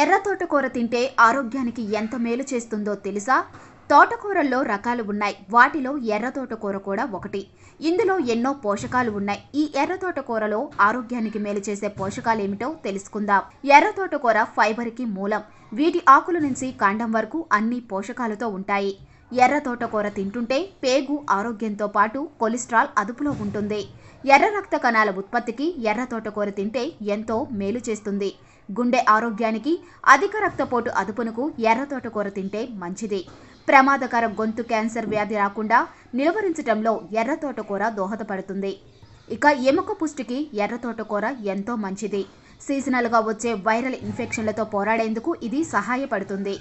ఎర్ర తోటకూర తింటే ఆరోగ్యానికి ఎంత మేలు చేస్తుందో తెలుసా? తోటకూరల్లో రకాలు ఉన్నాయి. వాటిలో ఎర్ర తోటకూర కూడా ఒకటి. ఇందులో ఎన్నో పోషకాలు ఉన్నాయి. ఈ ఎర్ర తోటకూరలో ఆరోగ్యానికి మేలు చేసే పోషకాలేమిటో తెలుసుకుందాం. ఎర్ర తోటకూర ఫైబర్కి మూలం. వీటి ఆకుల నుంచి కాండం వరకు అన్ని పోషకాలతో ఉంటాయి. ఎర్ర తోటకూర తింటుంటే పేగు ఆరోగ్యంతో పాటు కొలెస్ట్రాల్ అదుపులో ఉంటుంది. ఎర్ర రక్త కణాల ఉత్పత్తికి ఎర్ర తోటకూర తింటే ఎంతో మేలు చేస్తుంది. గుండె ఆరోగ్యానికి, అధిక రక్తపోటు అదుపునకు ఎర్ర తోటకూర తింటే మంచిది. ప్రమాదకర గొంతు క్యాన్సర్ వ్యాధి రాకుండా నిలువరించడంలో ఎర్ర తోటకూర దోహదపడుతుంది. ఇక ఎముక పుష్టికి ఎర్ర తోటకూర ఎంతో మంచిది. సీజనల్గా వచ్చే వైరల్ ఇన్ఫెక్షన్లతో పోరాడేందుకు ఇది సహాయపడుతుంది.